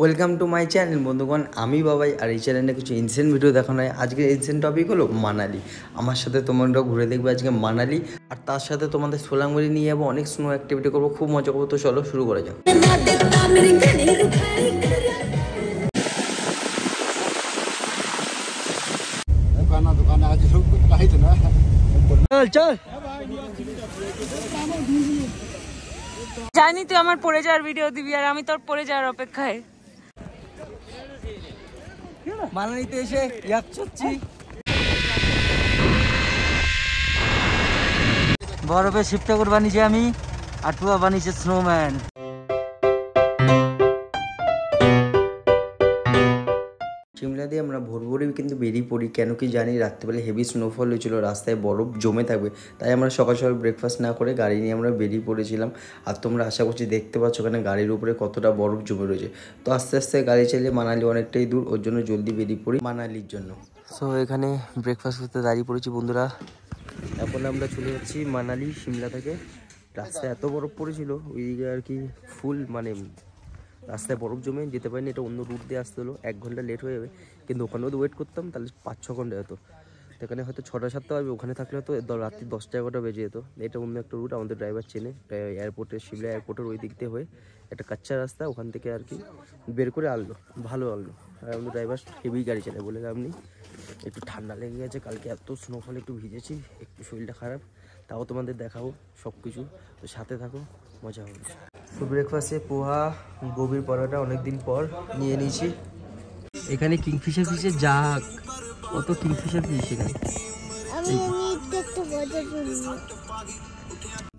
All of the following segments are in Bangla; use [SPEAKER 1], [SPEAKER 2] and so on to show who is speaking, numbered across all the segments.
[SPEAKER 1] ওয়েলকাম টু মাই চ্যানেল বন্ধুগণ, আমি বাবাই। আর এই চ্যানেলে কিছু ইনসেন্ট ভিডিও দেখানো হয়। আজকের ইনসেন্ট টপিক হলো মানালি। আমার সাথে তোমরা ঘুরে দেখবে আজকে মানালি, আর তার সাথে তোমাদের সোলাংমারি নিয়ে যাবো, অনেক স্নো অ্যাক্টিভিটি করবো, খুব মজা করবো। তো চলো শুরু করা যাক। চল
[SPEAKER 2] জানি তুই আমার পড়ে যাওয়ার ভিডিও দিবি, আর আমি তোর পড়ে যাওয়ার অপেক্ষায়।
[SPEAKER 1] মানালিতে এসে ইয়াক চড়ছি,
[SPEAKER 3] বরফে শিবঠাকুর বানিয়েছি আমি, আর টুয়া বানিয়েছে স্নোম্যান।
[SPEAKER 1] সিমলা দিয়ে আমরা ভোরভোরই কিন্তু বেরিয়ে পড়ি। কেন কি জানি, রাত্রিবেলা হেভি স্নোফল হয়েছিল, রাস্তায় বরফ জমে থাকবে, তাই আমরা সকাল সকাল ব্রেকফাস্ট না করে গাড়ি নিয়ে আমরা বেরিয়ে পড়েছিলাম। আর তোমরা আশা করছি দেখতে পাচ্ছ ওখানে গাড়ির উপরে কতটা বরফ জমে রয়েছে। তো আস্তে আস্তে গাড়ি চালিয়ে মানালি অনেকটাই দূর, ওর জন্য জলদি বেরিয়ে পড়ি মানালির জন্য। সো এখানে ব্রেকফাস্ট করতে দাঁড়িয়ে পড়েছি বন্ধুরা। এখন আমরা চলে যাচ্ছি মানালি সিমলা থেকে। রাস্তায় এত বরফ পড়েছিল ওইদিকে আর কি, ফুল মানে রাস্তায় বরফ জমে যেতে পারিনি। এটা অন্য রুট দিয়ে আসতে হলো, 1 ঘন্টা লেট হয়ে যাবে। কিন্তু ওখানেও তো ওয়েট করতাম, তাহলে 5-6 ঘন্টা হতো। তো এখানে হয়তো 6টা-7টা বাজবে, ওখানে থাকলে হয়তো রাত্রি 10টা-11টা বেজে যেত। এটা অন্য একটা রুট, আমাদের ড্রাইভার চেনে। এয়ারপোর্টের সিমলা এয়ারপোর্টের ওই দিক দিয়ে হয়ে একটা কাচ্চা রাস্তা, ওখান থেকে আর কি বের করে আনলো, ভালো আনলো। আর আমাদের ড্রাইভার হেভি গাড়ি চালায় বলে আপনি। একটু ঠান্ডা লেগে গেছে, কালকে এত স্নোফল, একটু ভিজেছি, একটু শরীরটা খারাপ। তাও তোমাদের দেখাবো সব কিছু, তো সাথে থাকো, মজা হবে। তো ব্রেকফাস্টে পোহা, গোবির পরোটা অনেকদিন পর নিয়ে নিয়েছি। এখানে কিংফিশার ফিশের জাগ, কত কিংফিশার ফিশ এখানে।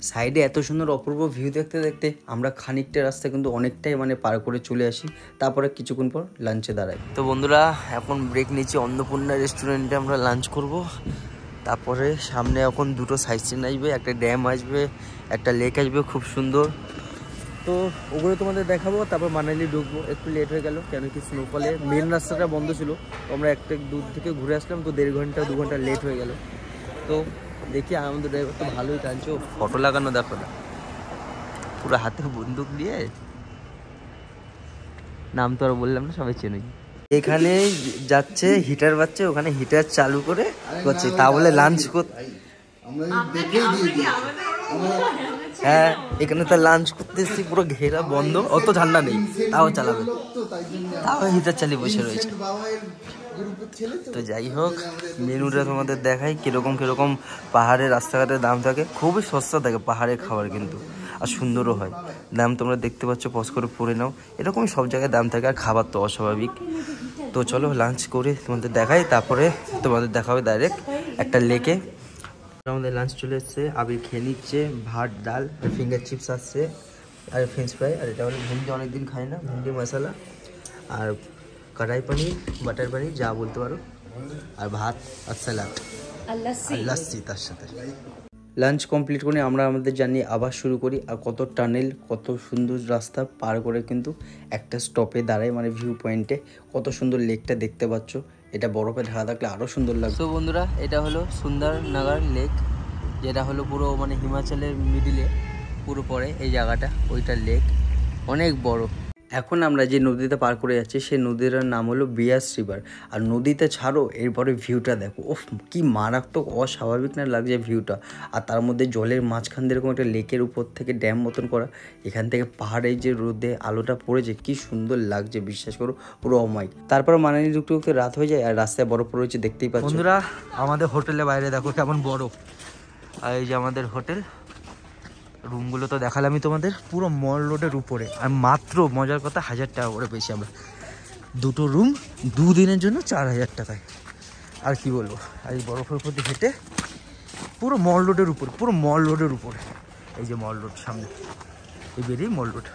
[SPEAKER 1] সাইডে এত সুন্দর অপূর্ব ভিউ দেখতে দেখতে আমরা খানিকটা রাস্তা কিন্তু অনেকটাই মানে পার করে চলে আসি। তারপরে কিছুক্ষণ পর লাঞ্চে দাঁড়াই। তো বন্ধুরা এখন ব্রেক নিচ্ছি অন্নপূর্ণা রেস্টুরেন্টে, আমরা লাঞ্চ করব। তারপরে সামনে এখন দুটো সাইট সিন আসবে, একটা ড্যাম আসবে, একটা লেক আসবে খুব সুন্দর। তো ওগুলো তোমাদের দেখাবো। তারপর মানালি ঢুকবো। একটু লেট হয়ে গেল, কেন কি স্নোফলে মেন রাস্তাটা বন্ধ ছিল। তো আমরা একটা দূর থেকে ঘুরে আসলাম, তো 1.5 ঘন্টা 2 ঘন্টা লেট হয়ে গেল। তো দেখি আমাদের ড্রাইভার তো ভালোই টানছে, ফটো লাগানো দেখো না, পুরো হাতে বন্দুক দিয়ে। নাম তো আর বললাম না, সবাই চেনে। এখানে যাচ্ছে হিটার বাচ্চা, ওখানে হিটার চালু করে করছে, তা বলে লাঞ্চ করতে। হ্যাঁ, এখানে তো লাঞ্চ করতে এসেছি, পুরো ঘেরা বন্ধ, অত ঠান্ডা নেই, তাও চালাবে, তাও হিটার চালিয়ে বসে রয়েছে। তো যাই হোক, মেনুটা তোমাদের দেখাই কিরকম কিরকম পাহাড়ের রাস্তাঘাটের দাম থাকে। খুবই সস্তা থাকে পাহাড়ের খাবার কিন্তু, আর সুন্দরও হয়। দাম তোমরা দেখতে পাচ্ছ, পজ করে পড়ে নাও। এরকমই সব জায়গায় দাম থাকে, আর খাবার তো অস্বাভাবিক। তো চলো লাঞ্চ করে তোমাদের দেখাই, তারপরে তোমাদের দেখাবে ডাইরেক্ট একটা লেকে। আমাদের লাঞ্চ চলে এসছে, আবির খেয়ে নিচ্ছে ভাত, ডাল, ফিঙ্গার চিপস আসছে, আর ফ্রেঞ্চ ফ্রাই। আর এটা হলো ভেন্ডি, অনেকদিন খাই না, ভেন্ডি মশলা, আর কড়াই পনির, বাটার পনির, যা বলতে পারো, আর ভাত আর স্যালাড আর লাস্সি তার সাথে। লাঞ্চ কমপ্লিট করে আমরা আমাদের জার্নি আবার শুরু করি। আর কত টানেল, কত সুন্দর রাস্তা পার করে কিন্তু একটা স্টপে দাঁড়ায়, মানে ভিউ পয়েন্টে। কত সুন্দর লেকটা দেখতে পাচ্ছ, এটা বরফে ঢাকা থাকলে আরও সুন্দর লাগবে। তো বন্ধুরা, এটা হলো সুন্দরনগর লেক, যেটা হলো পুরো মানে হিমাচলের মিডিলে পুরো পড়ে এই জায়গাটা, ওইটা লেক অনেক বড়। এখন আমরা যে নদীতে পার করে যাচ্ছি, সেই নদীটার নাম হলো বিয়াস রিভার। আর নদীতে ছাড়ো, এরপরে ভিউটা দেখো, ওফ কি মারাত্মক, অস্বাভাবিক না লাগছে ভিউটা। আর তার মধ্যে জলের মাঝখান দিয়ে এরকম একটা লেকের উপর থেকে ড্যাম মতন করা, এখান থেকে পাহাড়ের যে রোদে আলোটা পড়েছে, কি সুন্দর লাগছে, বিশ্বাস করো, পুরো অমায়িক। তারপর মানালি ঢুকতে ঢুকতে রাত হয়ে যায়, আর রাস্তায় বরফ পড়েছে, দেখতেই পাচ্ছ
[SPEAKER 3] বন্ধুরা। আমাদের হোটেলের বাইরে দেখো কেমন বরফ। আর এই যে আমাদের হোটেল রুমগুলো তো দেখালামই তোমাদের, পুরো মল রোডের উপরে। আর মাত্র মজার কথা, 1000 টাকা করে পেয়েছি আমরা, দুটো রুম 2 দিনের জন্য 4000 টাকায়। আর কি বলবো, আর এই বরফের উপর দিয়ে হেঁটে পুরো মল রোডের উপর, পুরো মল রোডের উপরে। এই যে মল রোড সামনে, এই বেরিয়ে মল রোড।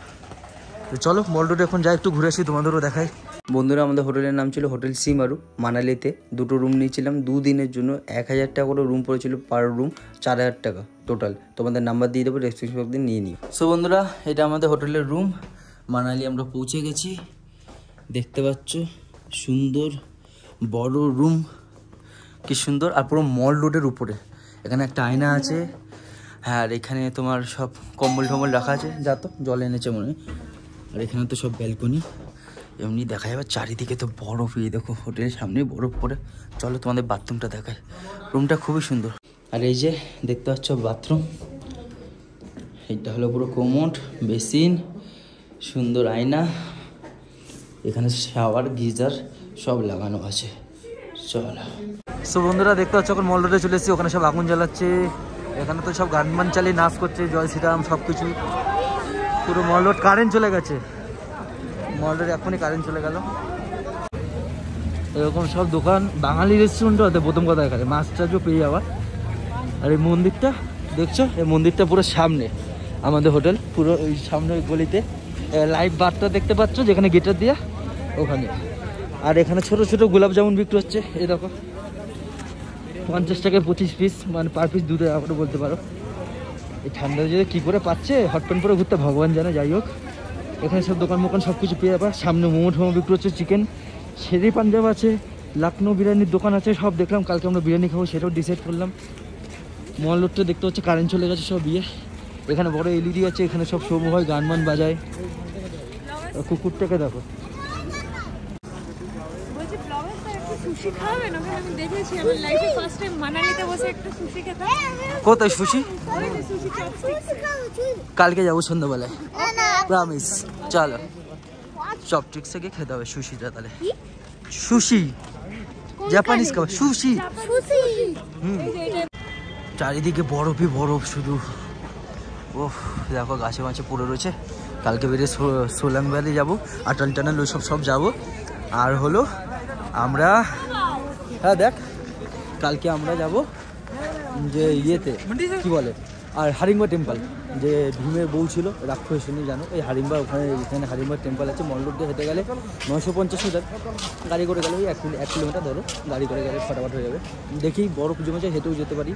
[SPEAKER 3] তো চলো মল রোডে এখন যাই, একটু ঘুরে আসি, তোমাদেরও দেখাই।
[SPEAKER 1] বন্ধুরা, আমাদের হোটেলের নাম ছিল হোটেল সিমারু, মানালিতে। দুটো রুম নিয়েছিলাম 2 দিনের জন্য, 1000 টাকা করে রুম পড়েছিল, পার রুম 4000 টাকা টোটাল। তোমাদের নাম্বার দিয়ে দেবো, রেজিস্ট্রেশন দিন নিয়ে নিই। সো বন্ধুরা, এটা আমাদের হোটেলের রুম। মানালি আমরা পৌঁছে গেছি, দেখতে পাচ্ছ সুন্দর বড় রুম, কি সুন্দর। আর পুরো মল রোডের উপরে, এখানে একটা আয়না আছে। হ্যাঁ, আর এখানে তোমার সব কম্বল টম্বল রাখা আছে, যা তো জল এনেছে মনে হয়। আর এখানে তো সব ব্যালকনি, এমনি দেখা যাবে চারিদিকে তো বরফ, এই দেখো হোটেলের সামনে বরফ পড়ে। চলো তোমাদের বাথরুমটা দেখায়, রুমটা খুবই সুন্দর। আর এই যে দেখতে পাচ্ছ বাথরুম, এইটা হলো পুরো কোমোড, বেসিন, সুন্দর আয়না, এখানে শাওয়ার গিজার সব লাগানো আছে। চলো
[SPEAKER 3] সো বন্ধুরা দেখতে পাচ্ছ এখন মল রোডে চলে এসেছি, ওখানে সব আগুন জ্বালাচ্ছে, এখানে তো সব গান চালিয়ে নাচ করছে, জয় শ্রীরাম সব কিছু। পুরো মল রোড কারেন্ট চলে গেছে, মল রোড এখনই কারেন্ট চলে গেল। এরকম সব দোকান, বাঙালি রেস্টুরেন্টও আছে প্রথম কথা এখানে, মাছ টাছও পেয়ে যাওয়া। আর এই মন্দিরটা দেখছো, এই মন্দিরটা পুরো সামনে আমাদের হোটেল, পুরো ওই সামনে ওই গলিতে লাইভ বারটা দেখতে পাচ্ছ যেখানে গেটার দিয়া ওখানে। আর এখানে ছোট ছোট গোলাপ জামুন বিক্রি হচ্ছে, এই দেখো 50 টাকায় 25 পিস, মানে পার পিস 2 টাকা করে বলতে পারো। এই ঠান্ডা যদি কী করে পাচ্ছে, হট প্যান্ট পরে ঘুরতে ভগবান জানে। যাই হোক, এখানে সব দোকান মোকান সব কিছু পেয়ে যাবে। সামনে মোমো ঠোমো বিক্রি হচ্ছে, চিকেন, শেরি পাঞ্জাব আছে, লখনৌ বিরিয়ানির দোকান আছে, সব দেখলাম। কালকে আমরা বিরিয়ানি খাবো সেটাও ডিসাইড করলাম। মল রোডটা দেখতে হচ্ছে কারেন্ট চলে গেছে সব বিয়ে। এখানে বড় এলইডি আছে, এখানে সব শো হয়, গান মান বাজায়। কুকুরটাকে দেখো। কোথায় সুশি? কালকে যাবো সন্ধ্যাবেলায়, প্রমিস। চলো চপস্টিক্সে গিয়ে খেতে হবে সুশিটা। তাহলে সুশি, জাপানিজ খাবার, সুশি। চারিদিকে বরফই বরফ শুধু। ও দেখো গাছে মাছে পড়ে রয়েছে। কালকে বেরিয়ে সোলাং ভ্যালি যাবো, আটাল টানেল ওইসব সব যাবো। আর হলো আমরা, হ্যাঁ দেখ, কালকে আমরা যাব যে ইয়েতে কি বলে, আর হারিম্বা টেম্পল, যে ভীমের বউ ছিল রাক্ষসিনী, জানো এই হারিম্বা, এখানে হারিম্বা টেম্পল আছে। মল রোড দিয়ে হেঁটে গেলে 950 মিটার, গাড়ি করে গেলে ওই 1 কিলোমিটার ধরো, গাড়ি করে গেলে ফটাফট হয়ে যাবে। দেখি বড় পুজো মাঝে হেঁটেও যেতে পারি।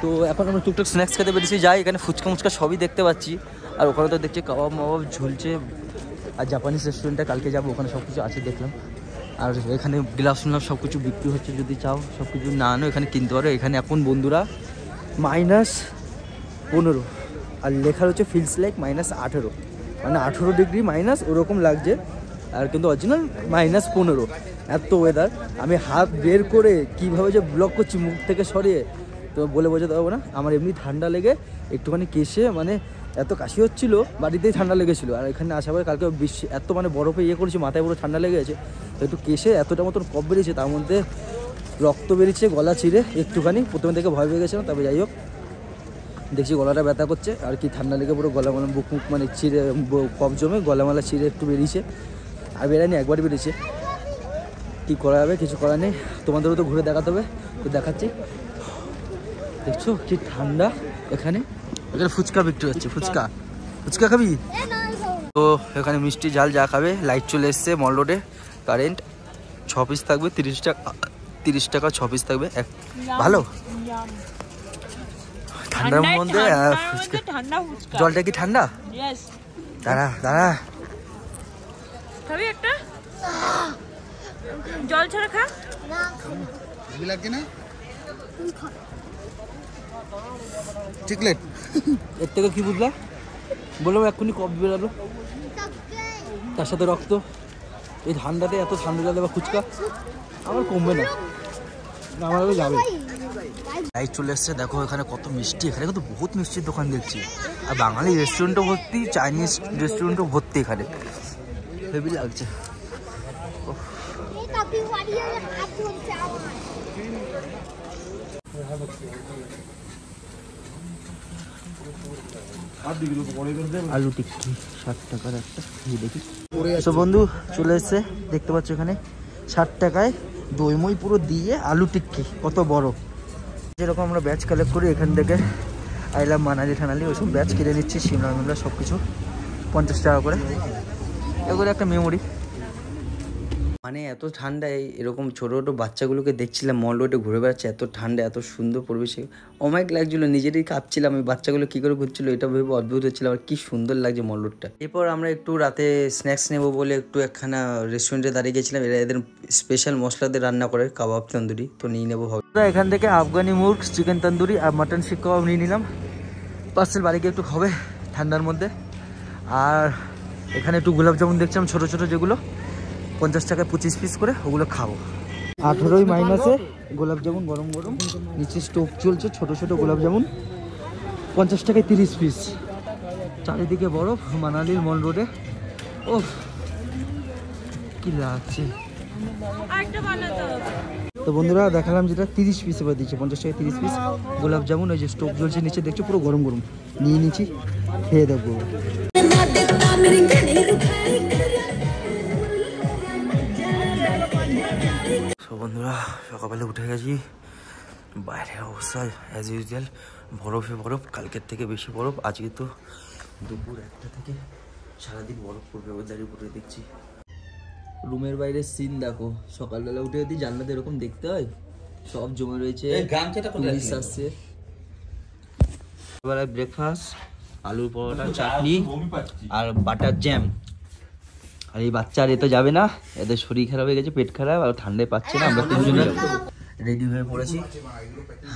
[SPEAKER 3] তো এখন আমরা টুকটাক স্ন্যাক্স খেতে পেরেছি, যাই এখানে ফুচকা মুচকা সবই দেখতে পাচ্ছি। আর ওখানে তো দেখছি কাবাব মাবাব ঝুলছে। আর জাপানিজ রেস্টুরেন্টে কালকে যাবো, ওখানে সব কিছু আছে দেখলাম। আর এখানে গ্লাস শুনলাম সব কিছু বিক্রি হচ্ছে, যদি চাও সব কিছু না আনো এখানে কিনতে পারো। এখানে এখন বন্ধুরা -15, আর লেখা হচ্ছে ফিলস লাইক -18, মানে 18 ডিগ্রি মাইনাস ওরকম লাগছে। আর কিন্তু অরিজিনাল -15 এত ওয়েদার। আমি হাত বের করে কীভাবে যে ব্লক করছি মুখ থেকে সরিয়ে, তো বলে বোঝাতে পারবো না। আমার এমনি ঠান্ডা লেগে একটুখানি কেশে, মানে এত কাশি হচ্ছিল, বাড়িতেই ঠান্ডা লেগেছিলো। আর এখানে আসার পরে কালকে এত মানে বরফে ইয়ে করেছি, মাথায় পুরো ঠান্ডা লেগে গেছে। তো একটু কেশে এতটা মতন কফ বেরিয়েছে, তার মধ্যে রক্ত বেরিয়েছে গলা চিরে একটুখানি। প্রথমে থেকে ভয় পেয়ে গেছিলাম, তবে যাই হোক দেখছি গলাটা ব্যথা করছে আর কি, ঠান্ডা লেগে পুরো গলা মালা বুক মুখ মানে চিরে কফ জমে গলামালা চিরে একটু বেরিয়েছে। আর বেরায়নি, একবার বেরিয়েছে। কী করা যাবে, কিছু করার নেই। তোমাদেরও তো ঘুরে দেখাতে হবে, তো দেখাচ্ছি। দেখছো কি ঠান্ডা এখানে। এখানে ফুচকা বিক্রি হচ্ছে, ফুচকা খাবি? তো এখানে মিষ্টি ঝাল যা খাবে। লাইট চলে এসছে মল রোডে, কারেন্ট 6 পিস থাকবে, 30 টাকা 6 পিস থাকবে। ভালো ঠান্ডার মধ্যে জলটা কি ঠান্ডা? দাঁড়া
[SPEAKER 2] খাবি একটা জল ছাড়া খা না।
[SPEAKER 3] চকলেট এর থেকে কি বুঝলা? বললাম এক্ষুনি কফ বেরালো, তার সাথে রক্ত। এই ঠান্ডাতে এত ঠান্ডা জল বা ফুচকা আমার কমবে না, আমার যাবে। লাইট চলে এসছে, দেখো এখানে কত মিষ্টি। এখানে কিন্তু বহুত মিষ্টির দোকান দেখছি। আর বাঙালি রেস্টুরেন্টও ভর্তি, চাইনিজ রেস্টুরেন্টও ভর্তি। এখানে হেভি লাগছে। আলু টিক্কি 60 টাকার একটা, দেখি। তো বন্ধু চলে এসছে, দেখতে পাচ্ছ এখানে 60 টাকায় দই মই পুরো দিয়ে আলু টিক্কি, কত বড়। যেরকম আমরা ব্যাচ কালেক্ট করি এখান থেকে, আইলাম মানালি ঠানালি ওইসব ব্যাচ কিনে নিচ্ছি, সিমলা মিমলা সব কিছু 50 টাকা করে। এগুলো একটা মেমোরি।
[SPEAKER 1] মানে এত ঠান্ডায় এরকম ছোটো ছোটো বাচ্চাগুলোকে দেখছিলাম মল রোডে ঘুরে বেড়াচ্ছে, এত ঠান্ডা এত সুন্দর পরিবেশে অমায়িক লাগছিলো, নিজেরই কাঁপছিলাম। এই বাচ্চাগুলো কী করে ঘুরছিলো এটা ভেবে অদ্ভুত হচ্ছিল, আর কি সুন্দর লাগছে মল রোডটা। এরপর আমরা একটু রাতে স্ন্যাক্স নেবো বলে একটু একখানা রেস্টুরেন্টে দাঁড়িয়ে গেছিলাম। এরা এদের স্পেশাল মশলাদের রান্না করে কাবাব তন্দুরি, তো নিয়ে নেবো ভাবি।
[SPEAKER 3] এখান থেকে আফগানি মুরগ, চিকেন তন্দুরি আর মাটন শিক কাবাব নিয়ে নিলাম। পার্সেল বাড়ি গিয়ে একটু হবে ঠান্ডার মধ্যে। আর এখানে একটু গোলাপ জামুন দেখছিলাম ছোটো ছোটো যেগুলো, 50 টাকায় 25 পিস করে ওগুলো খাবো। 18ই মাইনাসে গোলাপ জামুন গরম গরম, নিচে স্টোভ চলছে, ছোট ছোট গোলাপ জামুন 50 টাকায় 30 পিস। চারিদিকে বরফ মানালির মল রোডে। ও কি লাগছে। তো বন্ধুরা দেখালাম যেটা 30 পিস এবার দিচ্ছে, 50 টাকায় 30 পিস গোলাপ জামুন। ওই যে স্টোভ জ্বলছে নিচে দেখছো, পুরো গরম গরম নিয়ে নিচ্ছি, খেয়ে দেখবো। বন্ধুরা সকালবেলা উঠে গেছি, বাইরের অবস্থা অ্যাজ ইউজুয়াল বরফে বরফ, কালকের থেকে বেশি বরফ। আজকে তো দুপুর 1টা থেকে সারাদিন বরফ পড়বে ওয়েদারের উপরে দেখছি। রুমের বাইরে সিন দেখো, সকালবেলা উঠে যদি জানলাতে এরকম দেখতে হয়, সব জমে রয়েছে, পুলিশ আসছে। সকালবেলায় ব্রেকফাস্ট আলুর পরোটা, চাটনি আর বাটার জ্যাম। আর এই বাচ্চার এ তো যাবে না, এদের শরীর খারাপ হয়ে গেছে, পেট খারাপ, আর ঠান্ডায় পাচ্ছে না। আমরা তিনজনে রেডি হয়ে পড়েছি।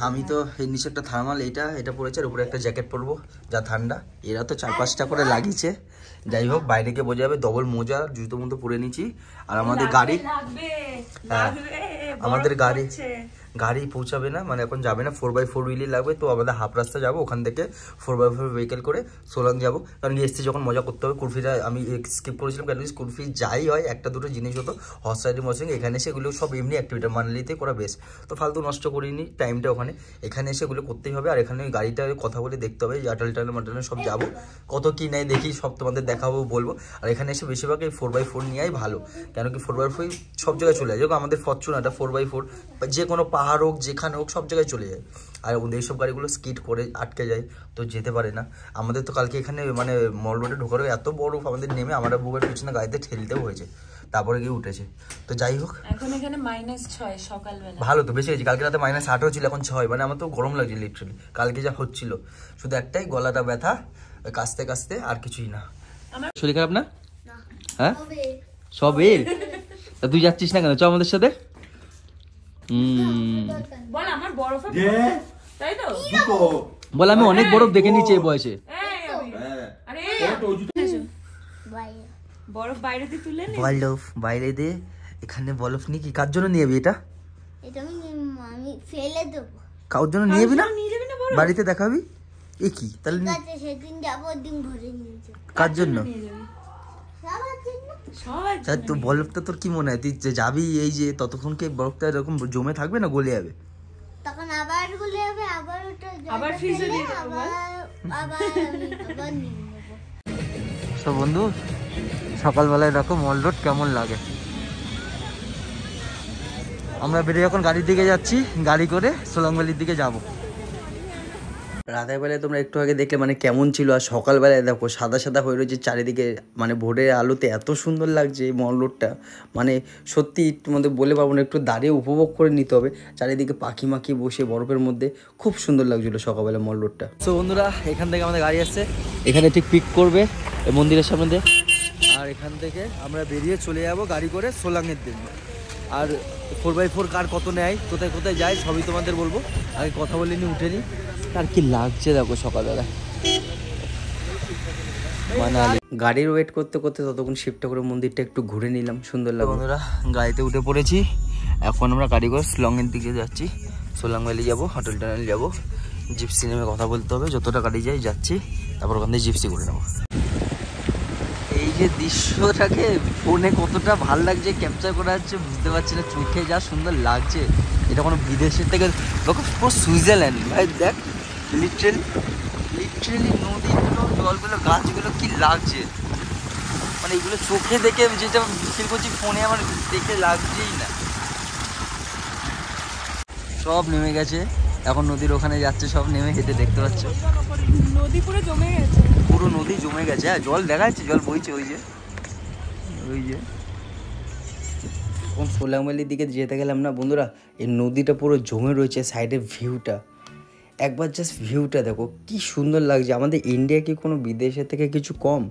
[SPEAKER 3] আমি তো এর নিচে একটা থার্মাল এটা পড়েছে, আর উপরে একটা জ্যাকেট পরবো যা ঠান্ডা। এরা তো 4-5টা করে লাগিয়েছে। যাই হোক বাইরে গিয়ে বোঝা যাবে। ডবল মোজা জুতো মতো পরে নিচ্ছি। আর আমাদের গাড়ি, হ্যাঁ আমাদের গাড়ি পৌঁছাবে না, মানে এখন যাবে না, 4x4 হুইলই লাগবে। তো আমাদের হাফ রাস্তা যাবো, ওখান থেকে 4x4 ভেহিকেল করে সোলাং যাবো। কারণ এসছি যখন মজা করতে হবে। কুলফিটা আমি স্কিপ করেছিলাম, কারণ কুলফি যাই হয় 1-2টো জিনিস হতো হর্স রাইডিং মর্সিং, এখানে এসে এগুলো সব এমনি অ্যাক্টিভিটি মানালিতে করা বেশ। তো ফালতু নষ্ট করিনি টাইমটা ওখানে, এখানে এসে এগুলো করতেই হবে। আর এখানে ওই গাড়িটা কথা বলে দেখতে হবে, আটাল টালে মাটালে সব যাবো, কত কি নেই দেখি, সব তোমাদের দেখাবো বলবো। আর এখানে এসে বেশিরভাগ এই 4x4 নিয়েই ভালো, কেন কি 4x4 সব জায়গায় চলে যায়। যেরকম আমাদের ফরচুনারটা 4x4 যে কোনো পাহাড় হোক যেখানে হোক সব জায়গায় চলে যায়। আর ওদের এইসব গাড়িগুলো স্কিড করে আটকে যায়, তো যেতে পারে না। আমাদের তো কালকে এখানে মানে মল রোডে ঢোকার এত বরফ, আমাদের নেমে আমরা বুকের পিছনে গাড়িতে ঠেলতেও হয়েছে, তারপরে গিয়ে উঠেছে। তো যাই হোক,
[SPEAKER 2] এখন এখানে -6 সকালবেলা,
[SPEAKER 3] ভালো তো বেশি হয়েছে। কালকে রাতে -8 ছিল, এখন 6, মানে আমার তো গরম লাগছে লিটারালি। কালকে যা হচ্ছিল শুধু একটাই, গলাটা ব্যথা কাশতে কাশতে, আর কিছুই না। শরীর খারাপ না? হ্যাঁ সবে। তা তুই যাচ্ছিস না কেন? চ আমাদের সাথে।
[SPEAKER 2] বল আমার বরফে, তাই তো
[SPEAKER 3] বল আমি অনেক বরফ দেখে নিচ্ছি এই বয়সে।
[SPEAKER 2] আরে বরফ বাইরে দিয়ে তুলে নে,
[SPEAKER 3] বরফ বাইরে দিয়ে। এখানে বরফ নিয়ে কি কার জন্য নিয়ে যাবি? এটা
[SPEAKER 4] আমি ফেলে দেব।
[SPEAKER 3] কার জন্য নিয়ে যাবি না? বাড়িতে দেখাবি? এ কি তাহলে?
[SPEAKER 4] সেদিন যাবো, দিন ভরে নিয়ে যাব।
[SPEAKER 3] কার জন্য?
[SPEAKER 4] সবার জন্য।
[SPEAKER 3] তো বরফটা তোর কি মনে হয় তুই যে যাবি, এই যে ততক্ষণ কি বরফটা এরকম জমে থাকবে না গলে যাবে?
[SPEAKER 4] তখন আবার গলে যাবে, আবার ওটা
[SPEAKER 2] আবার ফ্রিজে দিয়ে দেব,
[SPEAKER 4] আবার নিয়ে নেব।
[SPEAKER 3] সব বন্ধু সকালবেলায় দেখো মল রোড কেমন লাগে। আমরা বেরিয়ে এখন গাড়ির দিকে যাচ্ছি, গাড়ি করে সোলাং ভ্যালির দিকে যাব। রাতের বেলায় তোমরা একটু আগে দেখলে মানে কেমন ছিল, আর সকালবেলায় দেখো সাদা সাদা হয়ে রয়েছে চারিদিকে, মানে ভোরের আলোতে এত সুন্দর লাগছে এই মল রোডটা। মানে সত্যি তোমাদের বলে পারবো না, একটু দাঁড়িয়ে উপভোগ করে নিতে হবে। চারিদিকে পাখি মাখি বসে বরফের মধ্যে খুব সুন্দর লাগছিলো সকালবেলা মল রোডটা। তো বন্ধুরা এখান থেকে আমাদের গাড়ি আসছে, এখানে ঠিক পিক করবে এই মন্দিরের সামনে দিয়ে, আর এখান থেকে আমরা বেরিয়ে চলে যাবো গাড়ি করে সোলাংয়ের দিকে। আর 4x4 কার কত নেয়, কোথায় কোথায় যায় সবই তোমাদের বলবো। আগে কথা বলে নি, উঠে নি। আর কি লাগছে দেখো সকালবেলা মানালি। গাড়ির ওয়েট করতে করতে ততক্ষণ শিফট করে মন্দিরটা একটু ঘুরে নিলাম, সুন্দর লাগে। বন্ধুরা গাড়িতে উঠে পড়েছি, এখন আমরা গাড়ি করে সোলাংয়ের দিকে যাচ্ছি। সোলাং ভ্যালি যাবো, হোটেল টানেল যাবো, জিপসি নেমে কথা বলতে হবে। যতটা গাড়ি যাই যাচ্ছি, তারপর ওখান থেকে জিপসি করে নেবো। এই যে দৃশ্যটাকে ফোনে কতটা ভাল লাগছে, ক্যাপচার করা যাচ্ছে বুঝতে পারছি না, চোখে যা সুন্দর লাগছে। এটা কোনো বিদেশের থেকে পুরো সুইজারল্যান্ড ভাই। দেখ লিটারেলি নদীগুলো, জলগুলো, গাছগুলো কি লাগছে, মানে এগুলো চোখে দেখে যেটা ফিল করছি ফোনে আমার দেখে লাগছেই না। সব নেমে গেছে, এখন নদীর ওখানে যাচ্ছে, সব নেমে হেঁটে দেখতে পাচ্ছ
[SPEAKER 2] নদী পুরো জমে গেছে,
[SPEAKER 3] পুরো নদী জমে গেছে। হ্যাঁ জল দেখা যাচ্ছে, জল বইছে ওই যে এখন সোলাং ভ্যালির দিকে যেতে গেলাম না বন্ধুরা, এই নদীটা পুরো জমে রয়েছে, সাইডে ভিউটা একবার জাস্ট ভিউটা দেখো কি সুন্দর লাগছে। আমাদের ইন্ডিয়া কি কোনো বিদেশের থেকে কিছু কম?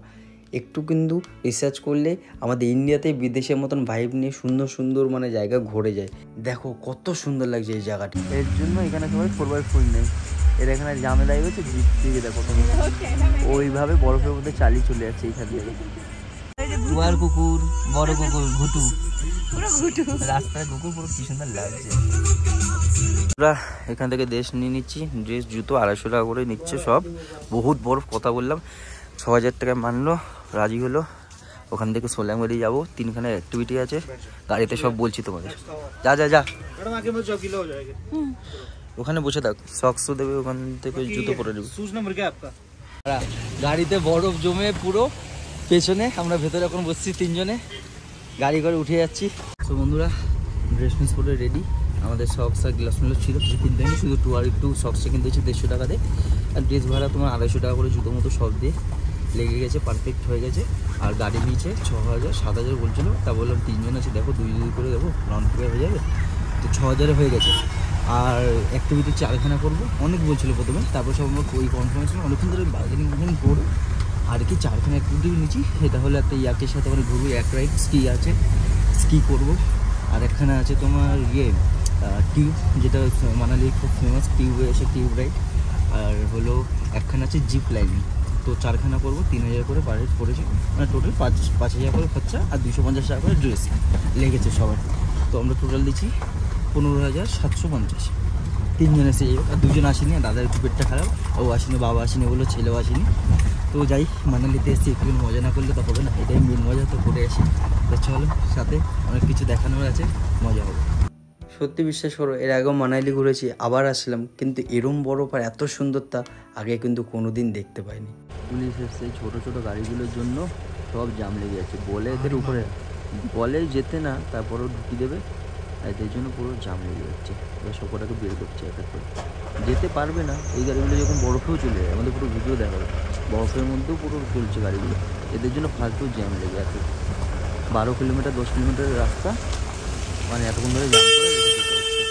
[SPEAKER 3] একটু কিন্তু রিসার্চ করলে আমাদের ইন্ডিয়াতেই বিদেশের মতন ভাইব নিয়ে সুন্দর সুন্দর মানে জায়গা ঘুরে যায়। দেখো কত সুন্দর লাগছে এই জায়গাটা। এর জন্য এখানে সবাই 4x4 নেই, এর এখানে জামে দাঁড়িয়ে গেছে, দিকে দেখো ওইভাবে বরফের মধ্যে চালিয়ে চলে যাচ্ছে এইখান থেকে। টুয়ার কুকুর, বড় কুকুর ঘুটু,
[SPEAKER 2] পুরো ঘুটু।
[SPEAKER 3] রাস্তার কুকুর পুরো কি সুন্দর লাগছে। আমরা এখান থেকে ড্রেস নিয়ে নিচ্ছি, ড্রেস জুতো 250 টাকা করে নিচ্ছে সব। বহুত বরফ, কথা বললাম 6000 টাকায় মানলো, রাজি হলো। ওখান থেকে সোলাংবাড়ি যাবো, 3খানে অ্যাক্টিভিটি আছে গাড়িতে, সব বলছি তোমাদের। যা যা যা, ওখানে বসে থাক, সক্সও দেবে, ওখান থেকে জুতো পরে নেবে। গাড়িতে বরফ জমে পুরো পেছনে, আমরা ভেতরে এখন বসছি 3 জনে, গাড়ি করে উঠে যাচ্ছি। তো বন্ধুরা ড্রেস মিস পরে রেডি। আমাদের সক্স আর গ্লাস মিলো ছিল, কিছু কিনতে হয়নি, শুধু টুয়ার একটু সক্সটা কিনতে হচ্ছে 150 টাকা দিয়ে। আর ড্রেস ভাড়া তোমার 250 টাকা করে জুতো মতো সব দিয়ে লেগে গেছে, পারফেক্ট হয়ে গেছে। আর গাড়ি নিয়েছে 6000, 7000 বলছিল, তা বললাম 3 জন আছে, দেখো 2 করে দেবো, রাউন্ড ফিগার হয়ে যাবে। তো 6000 হয়ে গেছে। আর অ্যাক্টিভিটি 4খানা করবো অনেক বলছিল প্রথমে, তারপর সব আমরা ওই কনফার্মেশন অনেকক্ষণ ধরে বার্গেনিং করে আর কি 4খানা অ্যাক্টিভিটি নিচ্ছি। সেটা হলো একটা ইয়াকের সাথে মানে ঘুরবো, এক রাইড স্কি আছে, স্কি করবো। আর একখানা আছে তোমার টিউব, যেটা মানালির খুব ফেমাস, টিউবে এসে টিউব রাইড। আর হলো একখানা আছে জিপ লাইনিং। তো 4খানা করবো, 3000 করে পার হেড পড়েছে, মানে টোটাল 5000 করে খরচা আর 250 টাকা করে ড্রেস লেগেছে সবার। তো আমরা টোটাল দিচ্ছি 15750। 3 জন এসে যাবে, আর 2 জন আসেনি, আর দাদার একটু পেটটা খারাপ, ও আসেনি, বাবা আসেনি বললো, ছেলেও আসেনি। তো যাই, মানালিতে এসে একটু মজা না করলে তো হবে না, এটাই মেন মজা, তো করে আসি। তো চলো, সাথে অনেক কিছু দেখানোর আছে, মজা হবে।
[SPEAKER 1] সত্যি বিশ্বাস করো, এর আগেও মানালি ঘুরেছি, আবার আসলাম, কিন্তু এরম বরফ আর এত সুন্দরতা আগে কিন্তু কোনোদিন দেখতে পাইনি।
[SPEAKER 3] পুলিশ এসছে ছোটো ছোটো গাড়িগুলোর জন্য, সব জাম লেগে যাচ্ছে, বলে এদের উপরে বলে যেতে না, তারপরেও ঢুকিয়ে দেবে, এদের জন্য পুরো জাম লেগে যাচ্ছে। এবার সবকটাকে বের করছে এক এক করে, যেতে পারবে না। এই গাড়িগুলো যখন বরফেও চলে যায়, আমাদের পুরো ভিডিও দেখা যাবে, বরফের মধ্যেও পুরো চলছে গাড়িগুলো, এদের জন্য ফালতু জ্যাম লেগে আছে। 12 কিলোমিটার 10 কিলোমিটারের রাস্তা, মানে এতক্ষণ ধরে জাম করে রেখে দিতে হচ্ছে,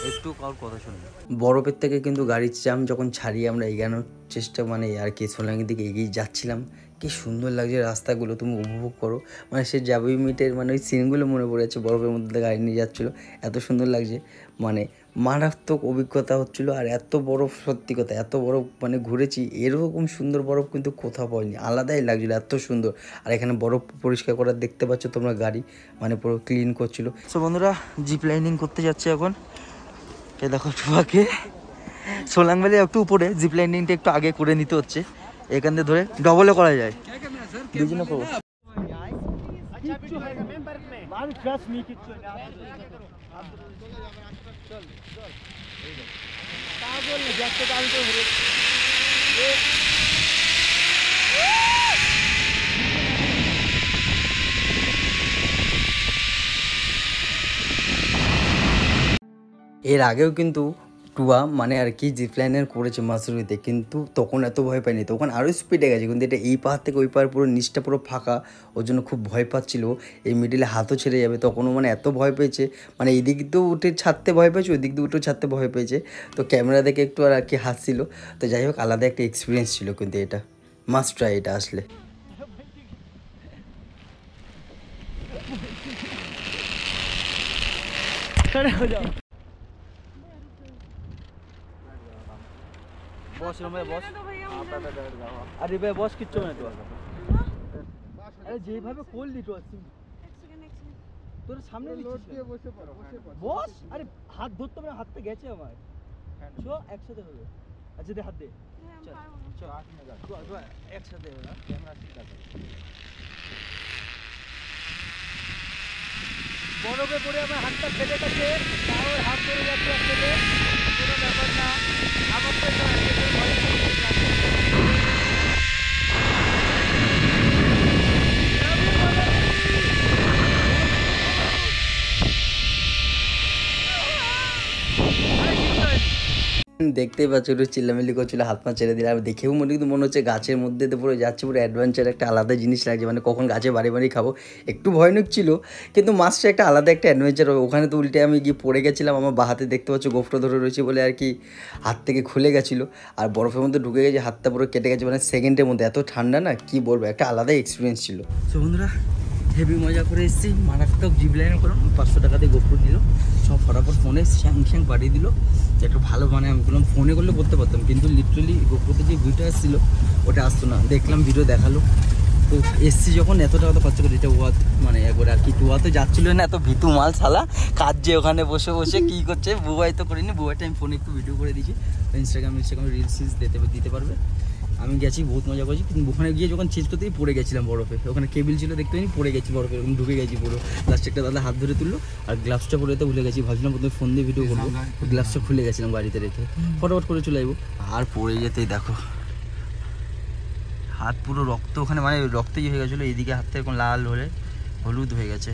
[SPEAKER 3] একটু কারোর কথা শুনবে।
[SPEAKER 1] বরফের থেকে কিন্তু গাড়ির জ্যাম যখন ছাড়িয়ে আমরা এগানোর চেষ্টা মানে আর কি সোলাঙ্গির দিকে এগিয়ে যাচ্ছিলাম, কি সুন্দর লাগছে রাস্তাগুলো, তুমি উপভোগ করো। মানে সে জাবি মিটের মানে ওই সিনগুলো মনে পড়েছে, বরফের মধ্যে গাড়ি নিয়ে যাচ্ছিলো, এত সুন্দর লাগছে, মানে মারাত্মক অভিজ্ঞতা হচ্ছিলো। আর এত বরফ, সত্যি কথা, এত বরফ মানে ঘুরেছি, এরকম সুন্দর বরফ কিন্তু কোথাও পাইনি, আলাদাই লাগছিলো, এত সুন্দর। আর এখানে বরফ পরিষ্কার করার দেখতে পাচ্ছ তোমরা, গাড়ি মানে পুরো ক্লিন করছিলো।
[SPEAKER 3] সো বন্ধুরা জিপ লাইনিং করতে যাচ্ছে এখন, এ দেখো টুয়াকে সোলাংবাড়ি একটু উপরে, জিপ লাইনিংটা একটু আগে করে নিতে হচ্ছে, এখান থেকে ধরে ডবলও করা যায়, দুজনে করবো।
[SPEAKER 1] এর আগেও কিন্তু টুয়া মানে আর কি জিপলাইনার করেছে মাসুরিতে, কিন্তু তখন এত ভয় পাইনি, তখন আরও স্পিডে গেছে। কিন্তু এটা এই পাহাড় থেকে ওই পাহাড় পুরো নিচটা পুরো ফাঁকা, ওর জন্য খুব ভয় পাচ্ছিল, এই মিডিলে হাতও ছেড়ে যাবে, তখনও মানে এত ভয় পেয়েছে, মানে এই দিক দিয়েও উঠে ছাড়তে ভয় পেয়েছে, ওই দিক দিয়ে উঠেও ছাড়তে ভয় পেয়েছে। তো ক্যামেরা দেখে একটু আর কি হাসছিল। তো যাই হোক, আলাদা একটা এক্সপিরিয়েন্স ছিল, কিন্তু এটা মাস্ট ট্রাই এটা আসলে।
[SPEAKER 3] बॉस रूम में बॉस अरे भाई बॉस किच्चो में तो अरे যেভাবে করলি তো তোর সামনে লোড দিয়ে বসে পড়ো বস আরে হাত ধরতে পারে হাতটা গেছে আমার চো একসাথে হবে আচ্ছা দে হাত দে চল হাত নিয়ে যা তো একসাথে হবে না ক্যামেরা ঠিক আছে বরফে পড়ে আমার হাতটা ফেটে গেছে তাও হাত ধরে যাচ্ছে একসাথে কোনো ব্যাপার না আমার তো
[SPEAKER 1] দেখতেই পাচ্ছ একটু চিল্লামিল্লি করছিল, হাত পা ছেড়ে দিলে। আর দেখেও মনে হচ্ছে গাছের মধ্যে তো পুরো যাচ্ছে, পুরো অ্যাডভেঞ্চার একটা আলাদা জিনিস লাগছে, মানে কখন গাছে বাড়ি বাড়ি খাবো। একটু ভয়ানক ছিল, কিন্তু মাছটা একটা আলাদা একটা অ্যাডভেঞ্চার হবে। ওখানে তো উল্টে আমি গিয়ে পড়ে গেছিলাম, আমার বা হাতে দেখতে পাচ্ছ গোফটা ধরে রয়েছে বলে আর কি হাত থেকে খুলে গেছিলো, আর বরফের মধ্যে ঢুকে গেছে, হাতটা পুরো কেটে গেছে, মানে সেকেন্ডের মধ্যে। এত ঠান্ডা না, কি বলবো, একটা আলাদাই এক্সপিরিয়েন্স ছিল।
[SPEAKER 3] তো বন্ধুরা হেভি মজা করে এসেছি, মারাত্মক জিপ লাইনে করলাম, 500 টাকা দিয়ে গোপ্রো নিল, সব ফটাফট ফোনে শ্যাং পাঠিয়ে দিল। একটু ভালো মানে আমি বললাম ফোনে করলে করতে পারতাম, কিন্তু লিটারেলি গোপ্রোতে যে ভিডিওটা আসছিলো ওটা আসতো না, দেখলাম ভিডিও দেখালো, তো এসছি যখন এত টাকা তো খরচা করি, এটা ওয়া মানে একবার আর কি টুয়া তো যাচ্ছিল না, এত ভিতু মাল শালা কাজ যে ওখানে বসে বসে কী করছে। বুবাই তো করিনি, বুবাইটা আমি ফোনে একটু ভিডিও করে দিয়েছি, ইনস্টাগ্রামে রিলস দিতে পারবে। আমি গেছি বহুত মজা করেছি, কিন্তু ওখানে গিয়ে যখন চেঞ্জ করতেই পড়ে গেছিলাম বরফে, ওখানে কেবিল ছিল দেখতে পাইনি, পড়ে গেছি বরফে, এরকম ঢুকে গেছি পুরো। লাস্টে একটা দাদা হাত ধরে তুললো, আর গ্লাভসটা পরে তো ভুলে গেছি, ভাবছিলাম প্রথমে ফোন দিয়ে ভিডিও করবো, গ্লাভসটা খুলে গেছিলাম বাড়িতে রেখে, ফটোফট করে চলে যাবো। আর পড়ে যেতেই দেখো হাত পুরো রক্ত, ওখানে মানে রক্তই হয়ে গেছিলো, এইদিকে হাতটা এরকম লাল হলে হলুদ হয়ে গেছে,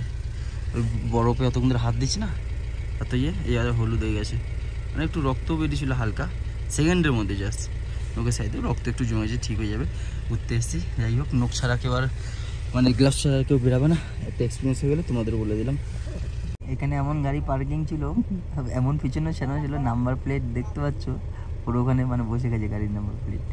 [SPEAKER 3] ওই বরফে অতক্ষণ ধরে হাত দিচ্ছি না, এত এই আর হলুদ হয়ে গেছে, মানে একটু রক্তও বেরিয়েছিলো হালকা, সেকেন্ডের মধ্যে জাস্ট নোকের সাইডে রক্ত একটু জমেছে, ঠিক হয়ে যাবে। ঘুরতে এসেছি, যাই হোক নোক ছাড়া কেউ আর মানে গ্লাভস ছাড়া কেউ বেরাবে না, একটা এক্সপিরিয়েন্স হয়ে গেলে তোমাদের বলে দিলাম।
[SPEAKER 1] এখানে এমন গাড়ি পার্কিং ছিল, এমন পিছনে সেনা ছিল, নাম্বার প্লেট দেখতে পাচ্ছ পুরো ওখানে মানে বসে গেছে গাড়ির নাম্বার প্লেট।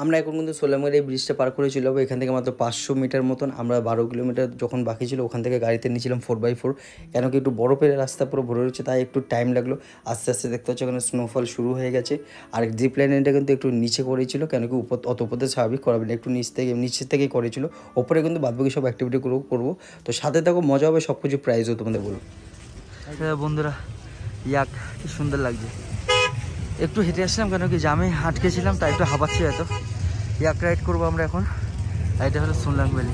[SPEAKER 1] আমরা এখন কিন্তু সোলামের এই ব্রিজটা পার করে চলে যাবো, এখান থেকে মাত্র 500 মিটার মতন। আমরা 12 কিলোমিটার যখন বাকি ছিল ওখান থেকে গাড়িতে নিয়েছিলাম 4x4, কেন কি একটু বরফের রাস্তা পুরো ভরে রয়েছে, তাই একটু টাইম লাগলো। আস্তে আস্তে দেখতে হচ্ছে ওখানে স্নোফল শুরু হয়ে গেছে। আর জিপ লাইনটা কিন্তু একটু নিচে করেছিল, কেন কি অত উপরে স্বাভাবিক করাবে না, একটু নিচের থেকেই করেছিল, ওপরে কিন্তু বাদবাকি সব অ্যাক্টিভিটি করবো। তো সাথে দেখো মজা হবে, সব কিছু প্রাইজও তোমাদের বলবো।
[SPEAKER 3] বন্ধুরা ইয়াক কি সুন্দর লাগছে, একটু হেঁটে আসলাম, কেন কি জামে আটকেছিলাম, তাই একটু হাঁপাচ্ছি। এত ইয়াক রাইড করবো আমরা এখন, এটা হলো সোলাং ভ্যালি।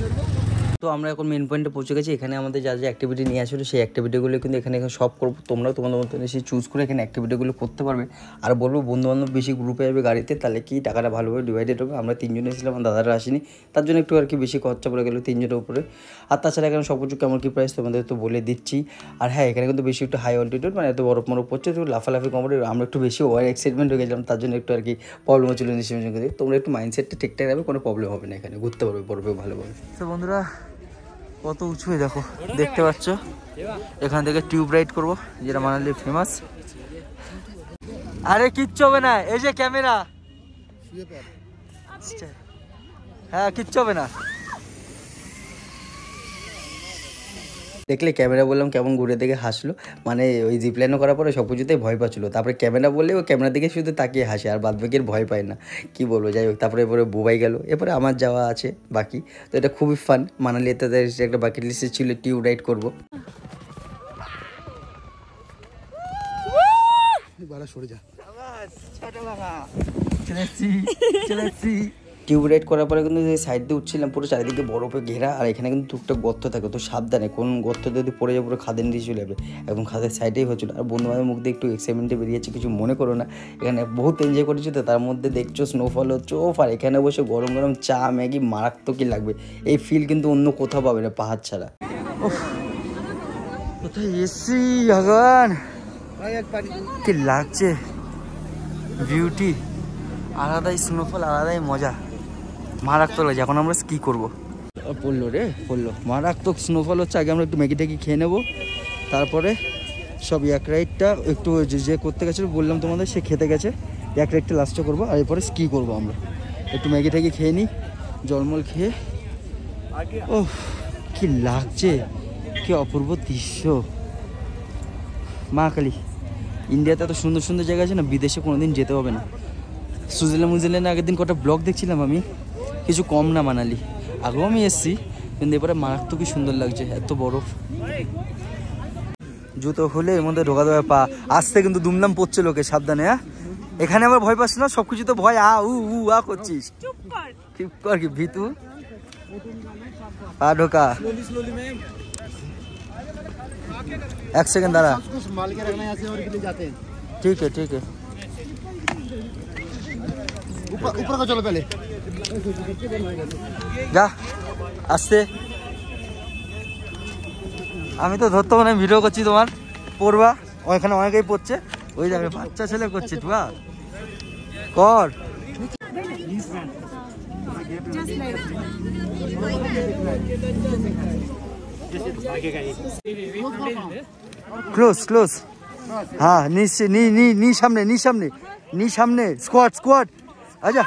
[SPEAKER 1] তো আমরা এখন মেন পয়েন্টে পৌঁছে গেছি, এখানে আমাদের যা যা অ্যাক্টিভিটি নিয়ে আসলে সেই অ্যাক্টিভিটিগুলো কিন্তু এখানে সব করবো। তোমরাও তোমাদের মতো এসে চুজ করে এখানে অ্যাক্টিভিটিগুলো করতে পারবে। আর বলবো বন্ধুবান্ধব বেশি গ্রুপে যাবে গাড়িতে, তাহলে কি টাকাটা ভালোভাবে ডিভাইডেড হবে। আমরা 3 জনে এসেছিলাম, আমার দাদারা আসেনি, তার জন্য একটু আর কি বেশি খরচা পড়ে গেলো 3 জনের উপরে। আর তাছাড়া এখানে সব কিছু কেমন কী প্রাইস তোমাদের তো বলে দিচ্ছি। আর হ্যাঁ, এখানে কিন্তু বেশি একটু হাই অল্টিটিউড, মানে এত বরফ পড়ছে, একটু লাফালাফি কমরে আমরা একটু বেশি ওভার এক্সাইটমেন্ট হয়ে গেছিলাম, তার জন্য একটু আর কি প্রবলেম হচ্ছিল নিশ্চয়। তোমরা একটু মাইন্ডসেটটা ঠিকঠাক রাখবে, কোনো প্রবলেম হবে না, এখানে ঘুরতে পারবে বরফে ভালোভাবে।
[SPEAKER 3] তো বন্ধুরা কত উঁচুই দেখো, দেখতে পাচ্ছ, এখান থেকে টিউব রাইড করবো, যেটা মানালি ফেমাস। আরে কিচ্ছু হবে না, এই যে ক্যামেরা, হ্যাঁ কিচ্ছু হবে না।
[SPEAKER 1] দেখলে ক্যামেরা বললাম কেমন ঘুরে দেখে হাসলো, মানে ওই জিপলাইনও করার পরে সব কিছুতেই ভয় পাচ্ছিলো, তারপরে ক্যামেরা বললে ও ক্যামেরা দিকে শুধু তাকিয়ে হাসে, আর বাদ বাকির ভয় পায় না, কি বলবো। যাই হোক, তারপরে এরপরে বুবাই গেল, এরপরে আমার যাওয়া আছে বাকি। তো এটা খুবই ফান, মানালিতে একটা বাকেট লিস্টে ছিল টিউব রাইড করবো। টিউব রাইড করার পরে কিন্তু যে সাইড দিয়ে উঠছিলাম, পুরো চারিদিকে বরফে ঘেরা, আর এখানে কিন্তু টুকটাক গর্ত থাকে, তো সাবধানে, কোন গর্ত যদি পড়ে যাবে পুরো খাদের দিয়ে চলে যাবে, একদম খাদের সাইডেই হচ্ছিলো। আর বন্ধুবান্ধবের মুখ দিয়ে একটু এক্সাইটমেন্টে বেরিয়েছে, কিছু মনে করো না, এখানে বহুত এনজয় করেছি। তো তার মধ্যে দেখছো স্নোফল হচ্ছে, আর এখানে বসে গরম গরম চা ম্যাগি মারাত্মকই লাগবে, এই ফিল কিন্তু অন্য কোথাও পাবে না পাহাড় ছাড়া।
[SPEAKER 3] কোথায় এসছি ভগবান, কি লাগছে, বিউটি আলাদাই, স্নোফল আলাদাই মজা, মারাত্মক লাগছে। এখন আমরা স্কি করবো, পড়লো রে পড়লো, মারাত্মক স্নোফল হচ্ছে। আগে আমরা একটু ম্যাগি ট্যাগি খেয়ে নেবো, তারপরে সব এক রাইডটা একটু যে করতে গেছিলো বললাম তোমাদের, সে খেতে গেছে, এক রাইডটা লাস্টে করবো, আর এরপরে স্কি করবো আমরা। একটু ম্যাগি ট্যাগি খেয়ে নিই, জলমল খেয়ে। ও কি লাগছে, কি অপূর্ব দৃশ্য, মা কালী। ইন্ডিয়াতে এত সুন্দর সুন্দর জায়গা আছে না, বিদেশে কোনোদিন যেতে হবে না। সুইজারল্যান্ড আগের দিন কটা ব্লগ দেখছিলাম আমি, কিছু কম না মানালি, আগেও আমি এসেছি, কিন্তু এবারে মারাত্মকই সুন্দর লাগছে, এত বরফ। জুতো খুলে এর মধ্যে ঢোকা দেবে পা, আসতে কিন্তু দুমদাম পড়ছে লোকে, সাবধানে। হ্যাঁ, এখানে আবার ভয় পাচ্ছ না, সব কিছু তো ভয় আ করছিস, ঠিক কর কি ভিতু, পা ঢোকা। 1 सेकंड दादा, ठीक है ठीक है, ऊपर का चलो पहले, যা আসতে। আমি তো ধরতে মানে ভিডিও করছি, তোমার পড়বা, ওইখানে অনেকেই পড়ছে, ওই যাবে বাচ্চা ছেলে করছে, তুয়া কর। ক্লোজ ক্লোজ, হ্যাঁ নিচে, নি সামনে, নি সামনে, নি সামনে, স্কোয়াড স্কোয়াড, আচ্ছা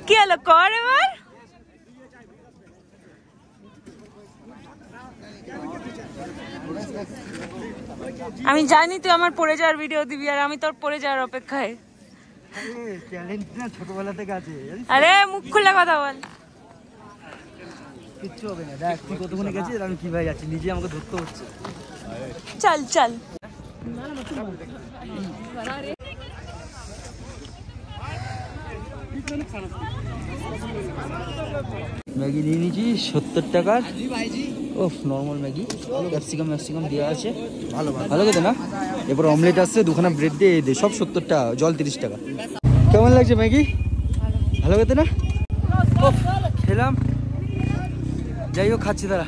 [SPEAKER 2] কি হলো, কর এবার। আমি জানি তুই আমার পড়ে যাওয়ার ভিডিও দিবি আর আমি তোর পড়ে যাওয়ার অপেক্ষায়।
[SPEAKER 3] ট্যালেন্ট না ছোটবেলা থেকে আছে।
[SPEAKER 2] আরে মুখ খুলে কথা বল।
[SPEAKER 3] কিচ্ছু হবে না, দেখ তুই কতক্ষণে গেছিস আমি কিভাবে যাচ্ছি, নিজে আমাকে ধরতে হচ্ছে।
[SPEAKER 2] চল চল।
[SPEAKER 3] ম্যাগি নিয়ে নিয়েছি 70 টাকার। ও নর্মাল ম্যাগি, ক্যাপসিকাম দেওয়া আছে, ভালো ভালো খেতে না। এরপর অমলেট আসছে, দুখানা ব্রেড দিয়ে দে, সব 70 টাকা, জল 30 টাকা। কেমন লাগছে ম্যাগি? ভালো খেতে না? খেলাম, যাই হোক খাচ্ছি তারা,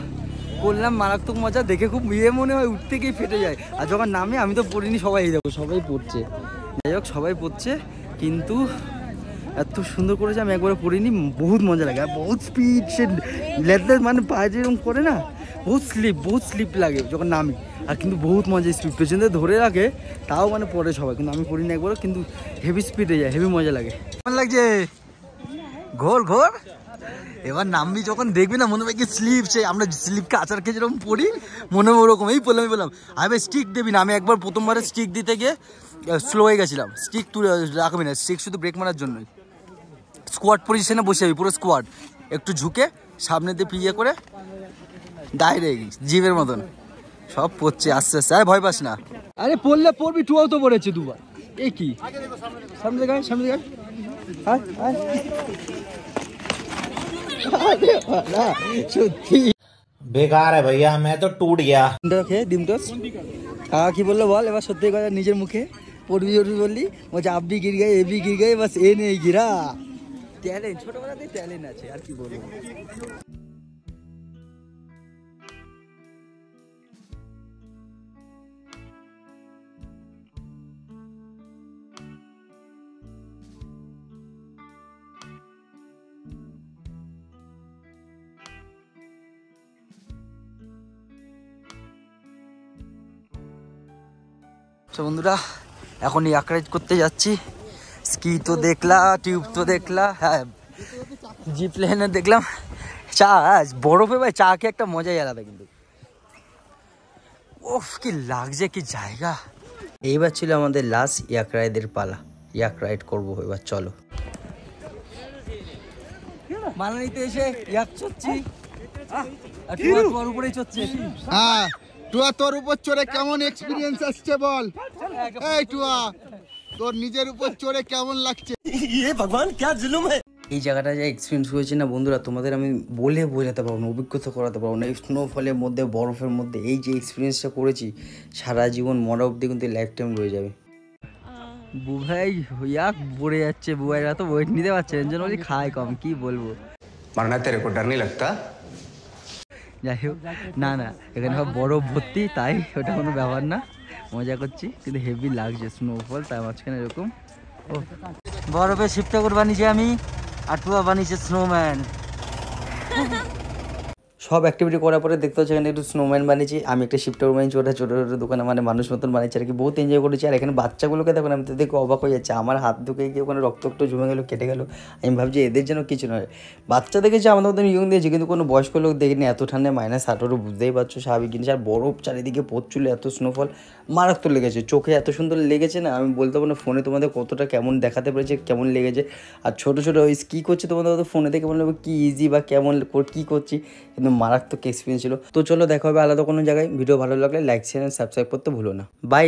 [SPEAKER 3] করলাম মারাত্মক মজা, দেখে খুব ইয়ে মনে হয়, উঠতে গিয়ে ফেটে যায়। আর যখন নামে আমি তো পড়িনি, সবাই দেখো সবাই পড়ছে, যাই হোক সবাই পড়ছে, কিন্তু এত সুন্দর করেছে আমি একবারে পড়িনি, বহুত মজা লাগে। আর বহুত স্পিড, সে লেদার মানে পায়ে যেরকম করে না, বহুত স্লিপ লাগে যখন নামি। আর কিন্তু বহুত মজা, স্পিড পেছনে ধরে রাখে, তাও মানে পড়ে সবাই, কিন্তু আমি পড়িনি একবারও, কিন্তু হেভি স্পিডে যায়, হেভি মজা লাগে। কেমন লাগছে? ঘোর এবার নামবি যখন দেখবি না, মনে হবে কি স্লিপ, সে আমরা স্লিপকে আচার খেয়ে যেরকম পড়ি মনে হবে ওরকম। এই বললাম আমি স্টিক দেবি না, আমি একবার প্রথমবারে স্টিক দিতে গিয়ে স্লো হয়ে গেছিলাম। স্টিক তুলে রাখবি না, স্টিক শুধু ব্রেক মারার জন্যই। স্কোয়াড পজিশনে বসে যাবি, পুরো স্কোয়াড, একটু ঝুঁকে সামনে দিয়ে পিয়ে করে ডাইরেক্ট জিমের মতন সব পড়ছে আস্তে আস্তে। আরে ভয় পাস না, আরে পড়লে পড়বি, টুয়াও তো পড়েছে দুবার। এ কি সামনে গায়ে সত্যি
[SPEAKER 5] बेकार है भैया, मैं तो टूट गया।
[SPEAKER 3] খেয়ে ডিম টোস্ট কি বললো বল এবার, সত্যি কথা নিজের মুখে পড়বি বললি, বলছে আপ ভি গির গায়ে, এ ভি গির গায়ে, বাস এ নেই গিরা। ট্যালেন্ট, ছোটবেলাতে ট্যালেন্ট আছে, আর কি বলবো। বন্ধুরা এখন ইয়াক রাইড করতে যাচ্ছি। স্কি তো দেখলা, টিউব তো দেখলা, হ্যাঁ জিপ লাইনে দেখলাম, চা বরফে ভাই চা খেয়ে একটা মজাই আলাদা। কিন্তু ওফ কি লাগছে, কি জায়গা। এইবার ছিল আমাদের লাস্ট ইয়াক রাইডের পালা, ইয়াক রাইড করবো এবার, চলো। মানালিতে এসে ইয়াক চড়ছি, তোমার উপরেই চড়ছে।
[SPEAKER 6] হ্যাঁ টুয়া, তোর উপর চড়ে কেমন এক্সপিরিয়েন্স আসছে বল? এই টুয়া, তোর নিজের উপর চড়ে কেমন লাগছে?
[SPEAKER 3] এই জায়গাটা যা এক্সপিরিয়েন্স হয়েছে না বন্ধুরা, তোমাদের আমি বলে বোঝাতে পারবো না, অভিজ্ঞতা করাতে পারবো না। এই স্নোফলের মধ্যে, বরফের মধ্যে এই যে এক্সপিরিয়েন্সটা করেছি, সারা জীবন মরা অবধি কিন্তু লাইফ টাইম রয়ে যাবে। বুভাই ইয়াক পড়ে যাচ্ছে, বুভাইরা তো ওয়েট নিতে পারছে, এর জন্য বলি খায় কম, কি বলবো।
[SPEAKER 7] মারনা তেরে কো ডর নেই লাগতা?
[SPEAKER 3] যাই হোক, না এখানে সব বরফ ভর্তি, তাই ওটা কোনো ব্যাপার না, মজা করছি, কিন্তু হেভি লাগছে স্নোফল, তার মাঝখানে এরকম বরফে শিব ঠাকুর বানিয়েছি আমি, আর টুয়া বানিয়েছে স্নোম্যান। সব অ্যাক্টিভিটি করার পরে দেখতে হচ্ছে এখানে একটু স্নোম্যান বানিয়েছি, আমি একটা শিব ঠাকুর বানিয়েছি, ওটা ছোটো ছোটো দোকানে মানে মানুষ মতন বানিয়েছি আর কি, বহুত এনজয় করেছি। আর এখানে বাচ্চাগুলোকে দেখুন, আমি তো দেখে অবাক হয়ে যাচ্ছে, আমার হাত ঢুকে গিয়ে ওখানে রক্ত জমে গেলো, কেটে গেলো, আমি ভাবছি এদের যেন কিছু নয়। বাচ্চা দেখেছি আমাদের মতন ইয়ং দিয়েছি, কিন্তু কোনো বয়স্ক লোক দেখিনি। এত ঠান্ডায় -18 বুঝতেই পারছো, স্বাভাবিক জিনিস। আর বরফ চারিদিকে পড়ছিল, এত স্নোফল মারাত্মক লেগেছে, চোখে এত সুন্দর লেগেছে না, আমি বলতে পারবো না ফোনে তোমাদের কতটা কেমন দেখাতে পেরেছে, কেমন লেগেছে। আর ছোটো ছোটো ওই স্কি করছে, তোমাদের হয়তো ফোনে দেখে মনে হবে কি ইজি বা কেমন কী করছি, কিন্তু মারাত্মক এক্সপিরিয়েন্স ছিল। তো চলো দেখা হবে আলাদা কোনো জায়গায়। ভিডিও ভালো লাগলে লাইক শেয়ার সাবস্ক্রাইব করতে ভুলো না। বাই।